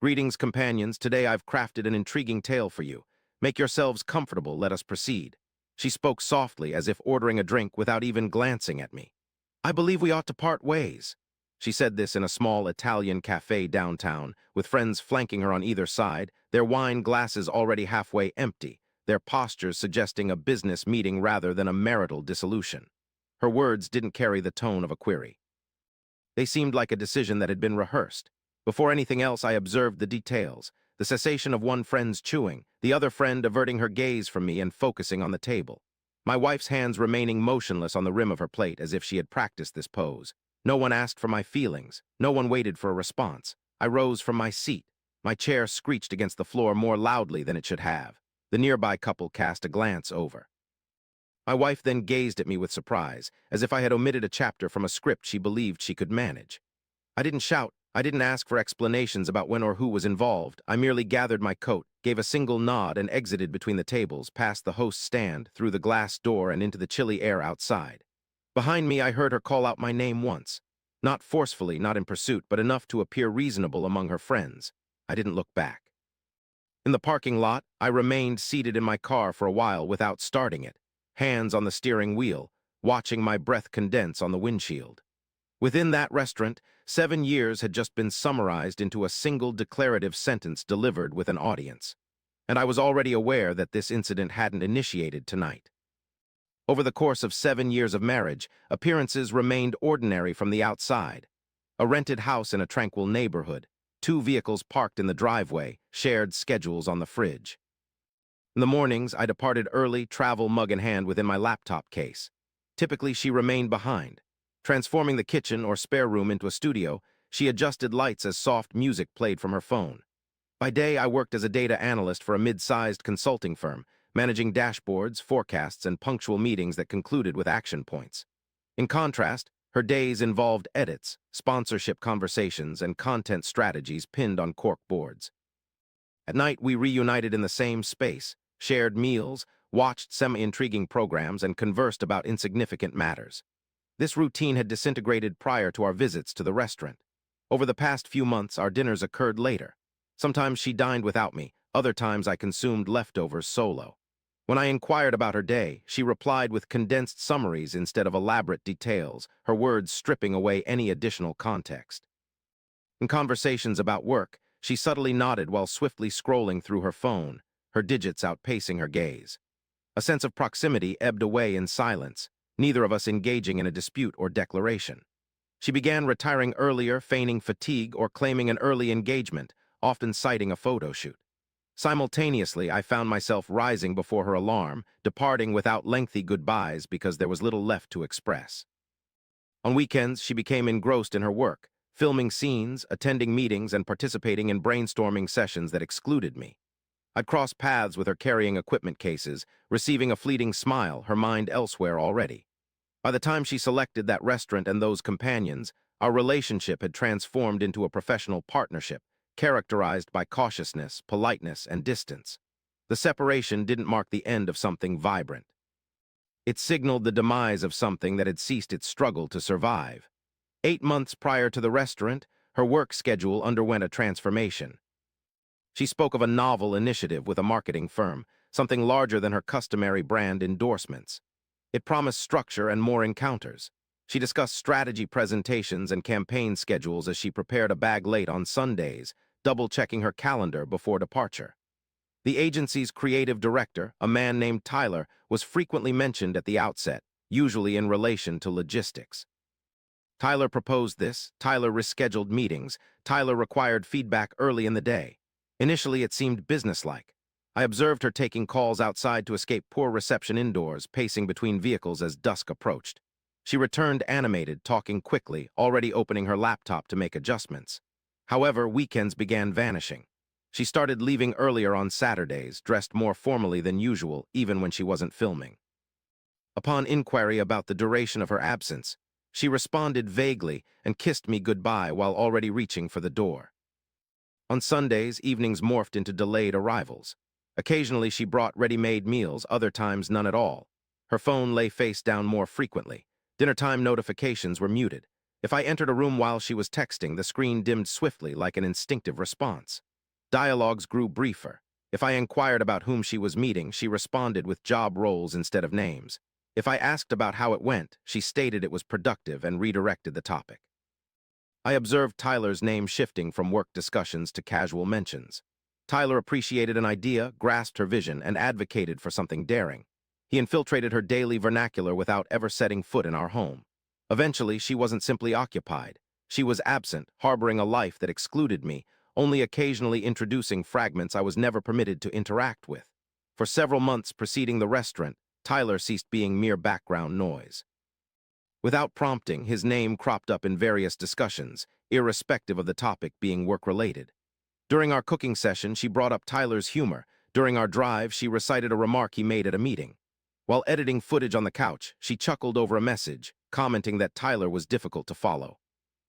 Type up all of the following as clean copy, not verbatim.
Greetings, companions. Today I've crafted an intriguing tale for you. Make yourselves comfortable, let us proceed. She spoke softly, as if ordering a drink without even glancing at me. I believe we ought to part ways. She said this in a small Italian cafe downtown, with friends flanking her on either side, their wine glasses already halfway empty, their postures suggesting a business meeting rather than a marital dissolution. Her words didn't carry the tone of a query. They seemed like a decision that had been rehearsed. Before anything else, I observed the details, the cessation of one friend's chewing, the other friend averting her gaze from me and focusing on the table. My wife's hands remaining motionless on the rim of her plate as if she had practiced this pose. No one asked for my feelings. No one waited for a response. I rose from my seat. My chair screeched against the floor more loudly than it should have. The nearby couple cast a glance over. My wife then gazed at me with surprise, as if I had omitted a chapter from a script she believed she could manage. I didn't shout. I didn't ask for explanations about when or who was involved. I merely gathered my coat, gave a single nod, and exited between the tables, past the host's stand, through the glass door, and into the chilly air outside. Behind me, I heard her call out my name once. Not forcefully, not in pursuit, but enough to appear reasonable among her friends. I didn't look back. In the parking lot, I remained seated in my car for a while without starting it, hands on the steering wheel, watching my breath condense on the windshield. Within that restaurant, 7 years had just been summarized into a single declarative sentence delivered with an audience. And I was already aware that this incident hadn't initiated tonight. Over the course of 7 years of marriage, appearances remained ordinary from the outside. A rented house in a tranquil neighborhood, 2 vehicles parked in the driveway, shared schedules on the fridge. In the mornings, I departed early, travel mug in hand within my laptop case. Typically, she remained behind. Transforming the kitchen or spare room into a studio, she adjusted lights as soft music played from her phone. By day, I worked as a data analyst for a mid-sized consulting firm, managing dashboards, forecasts, and punctual meetings that concluded with action points. In contrast, her days involved edits, sponsorship conversations, and content strategies pinned on cork boards. At night, we reunited in the same space, shared meals, watched semi-intriguing programs, and conversed about insignificant matters. This routine had disintegrated prior to our visits to the restaurant. Over the past few months, our dinners occurred later. Sometimes she dined without me, other times I consumed leftovers solo. When I inquired about her day, she replied with condensed summaries instead of elaborate details, her words stripping away any additional context. In conversations about work, she subtly nodded while swiftly scrolling through her phone, her digits outpacing her gaze. A sense of proximity ebbed away in silence, neither of us engaging in a dispute or declaration. She began retiring earlier, feigning fatigue or claiming an early engagement, often citing a photo shoot. Simultaneously, I found myself rising before her alarm, departing without lengthy goodbyes because there was little left to express. On weekends, she became engrossed in her work, filming scenes, attending meetings, and participating in brainstorming sessions that excluded me. I'd cross paths with her carrying equipment cases, receiving a fleeting smile, her mind elsewhere already. By the time she selected that restaurant and those companions, our relationship had transformed into a professional partnership, characterized by cautiousness, politeness, and distance. The separation didn't mark the end of something vibrant. It signaled the demise of something that had ceased its struggle to survive. 8 months prior to the restaurant, her work schedule underwent a transformation. She spoke of a novel initiative with a marketing firm, something larger than her customary brand endorsements. It promised structure and more encounters. She discussed strategy presentations and campaign schedules as she prepared a bag late on Sundays, double-checking her calendar before departure. The agency's creative director, a man named Tyler, was frequently mentioned at the outset, usually in relation to logistics. Tyler proposed this, Tyler rescheduled meetings, Tyler required feedback early in the day. Initially, it seemed businesslike. I observed her taking calls outside to escape poor reception indoors, pacing between vehicles as dusk approached. She returned animated, talking quickly, already opening her laptop to make adjustments. However, weekends began vanishing. She started leaving earlier on Saturdays, dressed more formally than usual, even when she wasn't filming. Upon inquiry about the duration of her absence, she responded vaguely and kissed me goodbye while already reaching for the door. On Sundays, evenings morphed into delayed arrivals. Occasionally, she brought ready-made meals, other times none at all. Her phone lay face down more frequently. Dinner-time notifications were muted. If I entered a room while she was texting, the screen dimmed swiftly like an instinctive response. Dialogues grew briefer. If I inquired about whom she was meeting, she responded with job roles instead of names. If I asked about how it went, she stated it was productive and redirected the topic. I observed Tyler's name shifting from work discussions to casual mentions. Tyler appreciated an idea, grasped her vision, and advocated for something daring. He infiltrated her daily vernacular without ever setting foot in our home. Eventually, she wasn't simply occupied. She was absent, harboring a life that excluded me, only occasionally introducing fragments I was never permitted to interact with. For several months preceding the restaurant, Tyler ceased being mere background noise. Without prompting, his name cropped up in various discussions, irrespective of the topic being work-related. During our cooking session, she brought up Tyler's humor. During our drive, she recited a remark he made at a meeting. While editing footage on the couch, she chuckled over a message, commenting that Tyler was difficult to follow.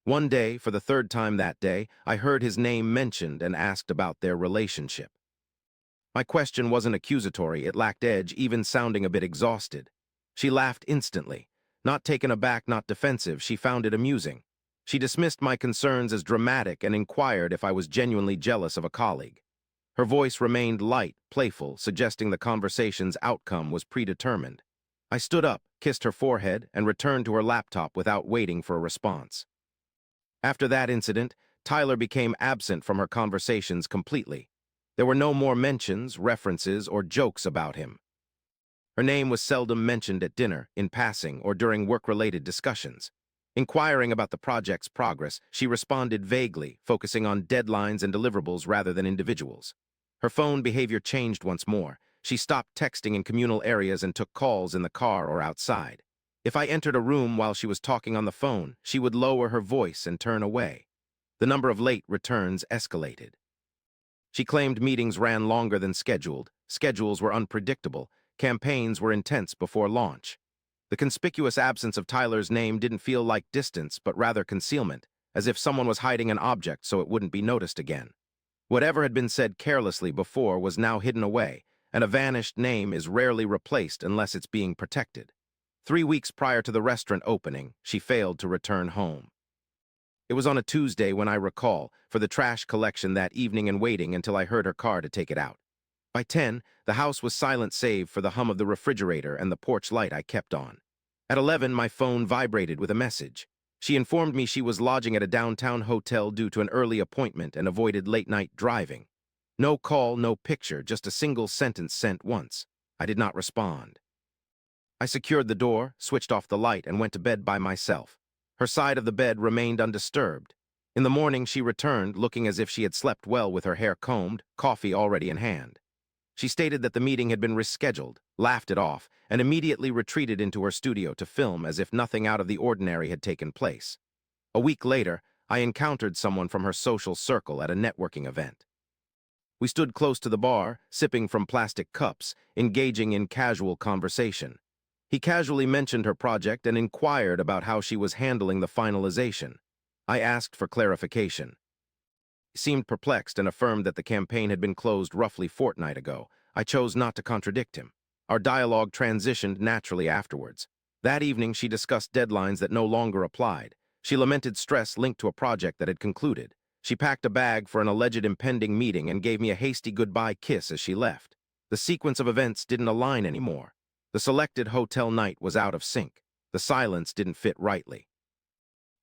One day, for the third time that day, I heard his name mentioned and asked about their relationship. My question wasn't accusatory, it lacked edge, even sounding a bit exhausted. She laughed instantly. Not taken aback, not defensive, she found it amusing. She dismissed my concerns as dramatic and inquired if I was genuinely jealous of a colleague. Her voice remained light, playful, suggesting the conversation's outcome was predetermined. I stood up, kissed her forehead, and returned to her laptop without waiting for a response. After that incident, Tyler became absent from her conversations completely. There were no more mentions, references, or jokes about him. Her name was seldom mentioned at dinner, in passing, or during work-related discussions. Inquiring about the project's progress, she responded vaguely, focusing on deadlines and deliverables rather than individuals. Her phone behavior changed once more. She stopped texting in communal areas and took calls in the car or outside. If I entered a room while she was talking on the phone, she would lower her voice and turn away. The number of late returns escalated. She claimed meetings ran longer than scheduled, schedules were unpredictable, campaigns were intense before launch. The conspicuous absence of Tyler's name didn't feel like distance, but rather concealment, as if someone was hiding an object so it wouldn't be noticed again. Whatever had been said carelessly before was now hidden away, and a vanished name is rarely replaced unless it's being protected. 3 weeks prior to the restaurant opening, she failed to return home. It was on a Tuesday when I recall, for the trash collection that evening and waiting until I heard her car to take it out. By 10, the house was silent save for the hum of the refrigerator and the porch light I kept on. At 11, my phone vibrated with a message. She informed me she was lodging at a downtown hotel due to an early appointment and avoided late-night driving. No call, no picture, just a single sentence sent once. I did not respond. I secured the door, switched off the light, and went to bed by myself. Her side of the bed remained undisturbed. In the morning, she returned, looking as if she had slept well with her hair combed, coffee already in hand. She stated that the meeting had been rescheduled, laughed it off, and immediately retreated into her studio to film as if nothing out of the ordinary had taken place. A week later, I encountered someone from her social circle at a networking event. We stood close to the bar, sipping from plastic cups, engaging in casual conversation. He casually mentioned her project and inquired about how she was handling the finalization. I asked for clarification. He seemed perplexed and affirmed that the campaign had been closed roughly a fortnight ago. I chose not to contradict him. Our dialogue transitioned naturally afterwards. That evening, she discussed deadlines that no longer applied. She lamented stress linked to a project that had concluded. She packed a bag for an alleged impending meeting and gave me a hasty goodbye kiss as she left. The sequence of events didn't align anymore. The selected hotel night was out of sync. The silence didn't fit rightly.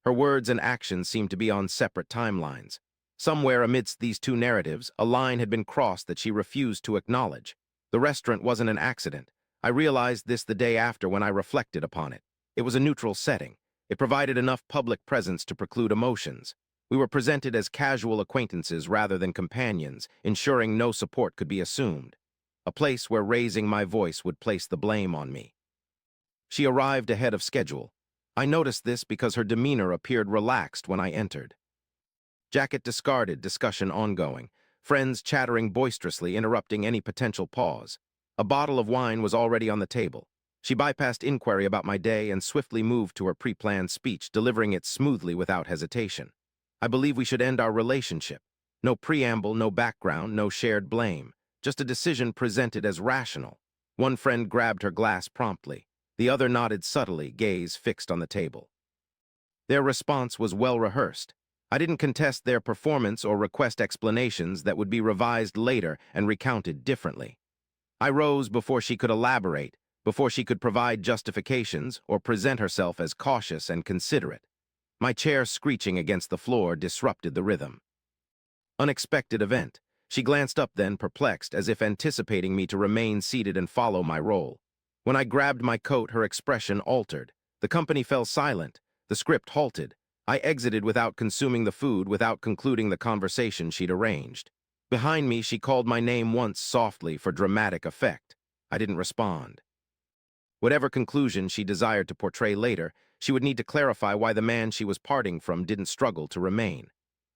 Her words and actions seemed to be on separate timelines. Somewhere amidst these two narratives, a line had been crossed that she refused to acknowledge. The restaurant wasn't an accident. I realized this the day after when I reflected upon it. It was a neutral setting. It provided enough public presence to preclude emotions. We were presented as casual acquaintances rather than companions, ensuring no support could be assumed. A place where raising my voice would place the blame on me. She arrived ahead of schedule. I noticed this because her demeanor appeared relaxed when I entered. Jacket discarded, discussion ongoing. Friends chattering boisterously, interrupting any potential pause. A bottle of wine was already on the table. She bypassed inquiry about my day and swiftly moved to her pre-planned speech, delivering it smoothly without hesitation. I believe we should end our relationship. No preamble, no background, no shared blame. Just a decision presented as rational. One friend grabbed her glass promptly. The other nodded subtly, gaze fixed on the table. Their response was well rehearsed. I didn't contest their performance or request explanations that would be revised later and recounted differently. I rose before she could elaborate, before she could provide justifications or present herself as cautious and considerate. My chair screeching against the floor disrupted the rhythm. Unexpected event. She glanced up then, perplexed, as if anticipating me to remain seated and follow my role. When I grabbed my coat, her expression altered. The company fell silent. The script halted. I exited without consuming the food, without concluding the conversation she'd arranged. Behind me, she called my name once softly for dramatic effect. I didn't respond. Whatever conclusion she desired to portray later, she would need to clarify why the man she was parting from didn't struggle to remain.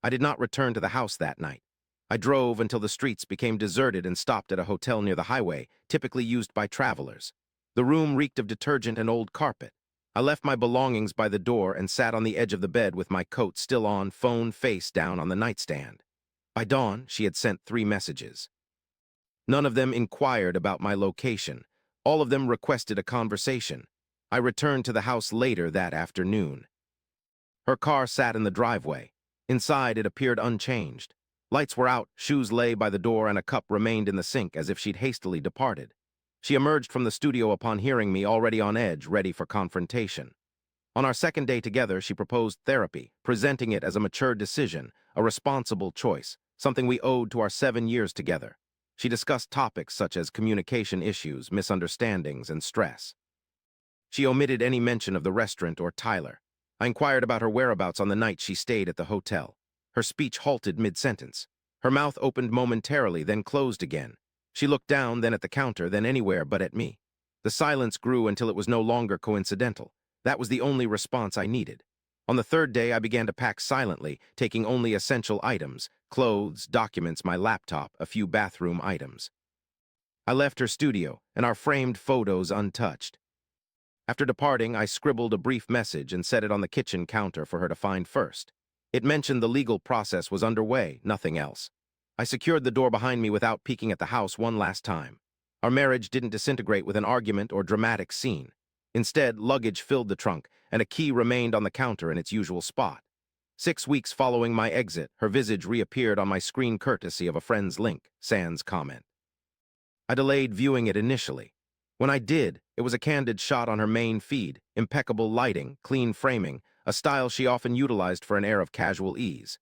I did not return to the house that night. I drove until the streets became deserted and stopped at a hotel near the highway, typically used by travelers. The room reeked of detergent and old carpet. I left my belongings by the door and sat on the edge of the bed with my coat still on, phone face down on the nightstand. By dawn, she had sent 3 messages. None of them inquired about my location. All of them requested a conversation. I returned to the house later that afternoon. Her car sat in the driveway. Inside, it appeared unchanged. Lights were out, shoes lay by the door, and a cup remained in the sink as if she'd hastily departed. She emerged from the studio upon hearing me, already on edge, ready for confrontation. On our second day together, she proposed therapy, presenting it as a mature decision, a responsible choice, something we owed to our 7 years together. She discussed topics such as communication issues, misunderstandings, and stress. She omitted any mention of the restaurant or Tyler. I inquired about her whereabouts on the night she stayed at the hotel. Her speech halted mid-sentence. Her mouth opened momentarily, then closed again. She looked down, then at the counter, then anywhere but at me. The silence grew until it was no longer coincidental. That was the only response I needed. On the third day, I began to pack silently, taking only essential items: clothes, documents, my laptop, a few bathroom items. I left her studio, and our framed photos untouched. After departing, I scribbled a brief message and set it on the kitchen counter for her to find first. It mentioned the legal process was underway, nothing else. I secured the door behind me without peeking at the house one last time. Our marriage didn't disintegrate with an argument or dramatic scene. Instead, luggage filled the trunk, and a key remained on the counter in its usual spot. 6 weeks following my exit, her visage reappeared on my screen courtesy of a friend's link, sans comment. I delayed viewing it initially. When I did, it was a candid shot on her main feed, impeccable lighting, clean framing, a style she often utilized for an air of casual ease.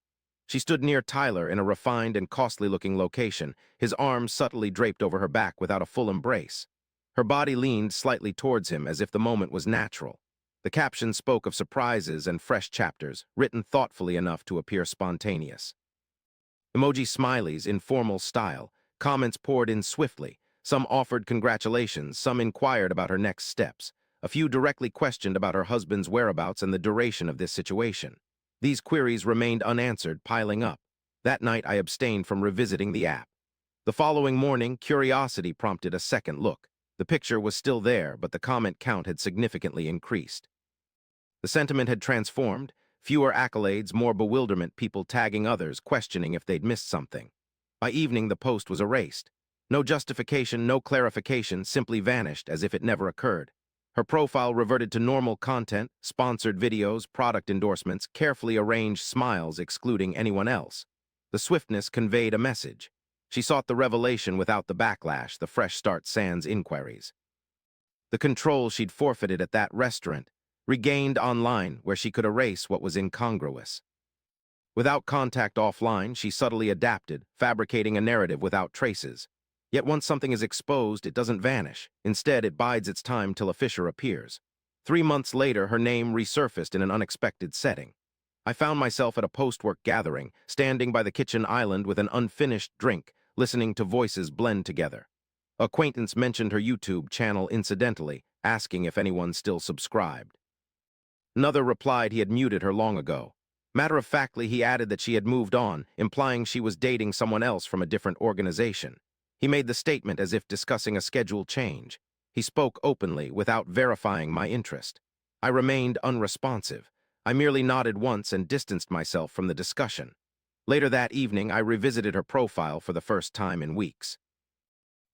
She stood near Tyler in a refined and costly-looking location, his arms subtly draped over her back without a full embrace. Her body leaned slightly towards him as if the moment was natural. The caption spoke of surprises and fresh chapters, written thoughtfully enough to appear spontaneous. Emoji smileys, informal style, comments poured in swiftly. Some offered congratulations, some inquired about her next steps. A few directly questioned about her husband's whereabouts and the duration of this situation. These queries remained unanswered, piling up. That night, I abstained from revisiting the app. The following morning, curiosity prompted a second look. The picture was still there, but the comment count had significantly increased. The sentiment had transformed. Fewer accolades, more bewilderment, people tagging others, questioning if they'd missed something. By evening, the post was erased. No justification, no clarification, simply vanished as if it never occurred. Her profile reverted to normal content, sponsored videos, product endorsements, carefully arranged smiles excluding anyone else. The swiftness conveyed a message. She sought the revelation without the backlash, the fresh start sans inquiries. The control she'd forfeited at that restaurant, regained online where she could erase what was incongruous. Without contact offline, she subtly adapted, fabricating a narrative without traces. Yet once something is exposed, it doesn't vanish. Instead, it bides its time till a fissure appears. 3 months later, her name resurfaced in an unexpected setting. I found myself at a post-work gathering, standing by the kitchen island with an unfinished drink, listening to voices blend together. Acquaintance mentioned her YouTube channel incidentally, asking if anyone still subscribed. Another replied he had muted her long ago. Matter-of-factly, he added that she had moved on, implying she was dating someone else from a different organization. He made the statement as if discussing a schedule change. He spoke openly, without verifying my interest. I remained unresponsive. I merely nodded once and distanced myself from the discussion. Later that evening, I revisited her profile for the first time in weeks.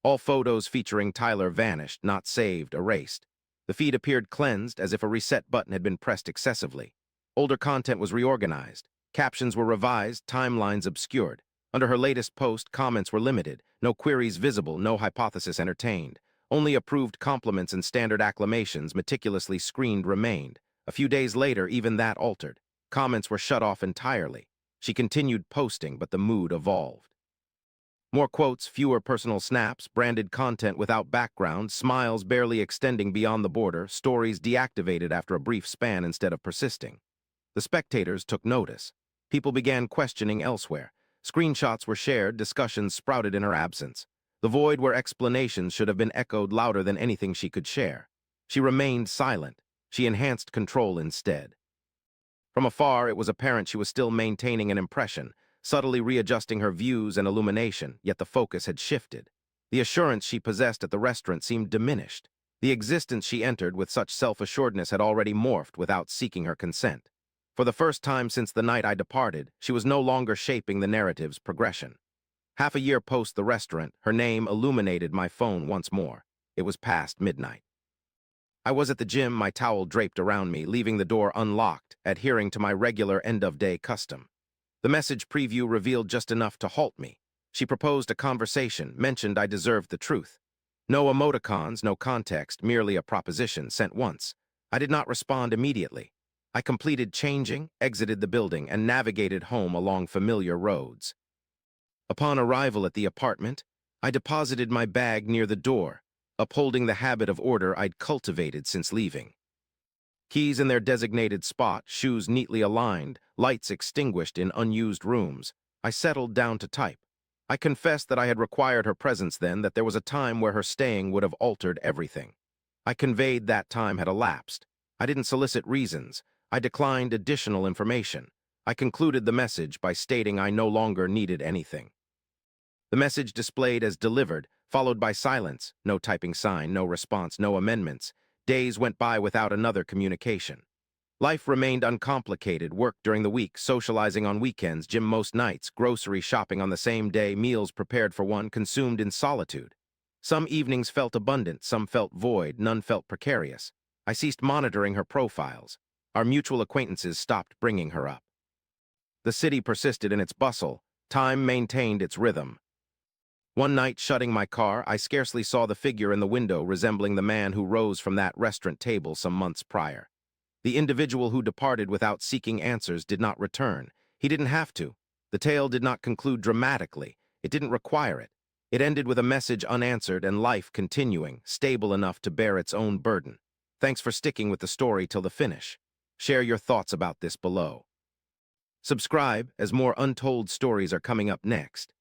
All photos featuring Tyler vanished, not saved, erased. The feed appeared cleansed, as if a reset button had been pressed excessively. Older content was reorganized. Captions were revised, timelines obscured. Under her latest post, comments were limited. No queries visible, no hypothesis entertained. Only approved compliments and standard acclamations, meticulously screened, remained. A few days later, even that altered. Comments were shut off entirely. She continued posting, but the mood evolved. More quotes, fewer personal snaps, branded content without background, smiles barely extending beyond the border, stories deactivated after a brief span instead of persisting. The spectators took notice. People began questioning elsewhere. Screenshots were shared, discussions sprouted in her absence. The void where explanations should have been echoed louder than anything she could share. She remained silent. She enhanced control instead. From afar, it was apparent she was still maintaining an impression, subtly readjusting her views and illumination, yet the focus had shifted. The assurance she possessed at the restaurant seemed diminished. The existence she entered with such self-assuredness had already morphed without seeking her consent. For the first time since the night I departed, she was no longer shaping the narrative's progression. Half a year post the restaurant, her name illuminated my phone once more. It was past midnight. I was at the gym, my towel draped around me, leaving the door unlocked, adhering to my regular end-of-day custom. The message preview revealed just enough to halt me. She proposed a conversation, mentioned I deserved the truth. No emoticons, no context, merely a proposition sent once. I did not respond immediately. I completed changing, exited the building, and navigated home along familiar roads. Upon arrival at the apartment, I deposited my bag near the door, upholding the habit of order I'd cultivated since leaving. Keys in their designated spot, shoes neatly aligned, lights extinguished in unused rooms, I settled down to type. I confessed that I had required her presence then, that there was a time where her staying would have altered everything. I conveyed that time had elapsed. I didn't solicit reasons. I declined additional information. I concluded the message by stating I no longer needed anything. The message displayed as delivered, followed by silence, no typing sign, no response, no amendments. Days went by without another communication. Life remained uncomplicated, work during the week, socializing on weekends, gym most nights, grocery shopping on the same day, meals prepared for one, consumed in solitude. Some evenings felt abundant, some felt void, none felt precarious. I ceased monitoring her profiles. Our mutual acquaintances stopped bringing her up. The city persisted in its bustle. Time maintained its rhythm. One night, shutting my car, I scarcely saw the figure in the window resembling the man who rose from that restaurant table some months prior. The individual who departed without seeking answers did not return. He didn't have to. The tale did not conclude dramatically. It didn't require it. It ended with a message unanswered and life continuing, stable enough to bear its own burden. Thanks for sticking with the story till the finish. Share your thoughts about this below. Subscribe, as more untold stories are coming up next.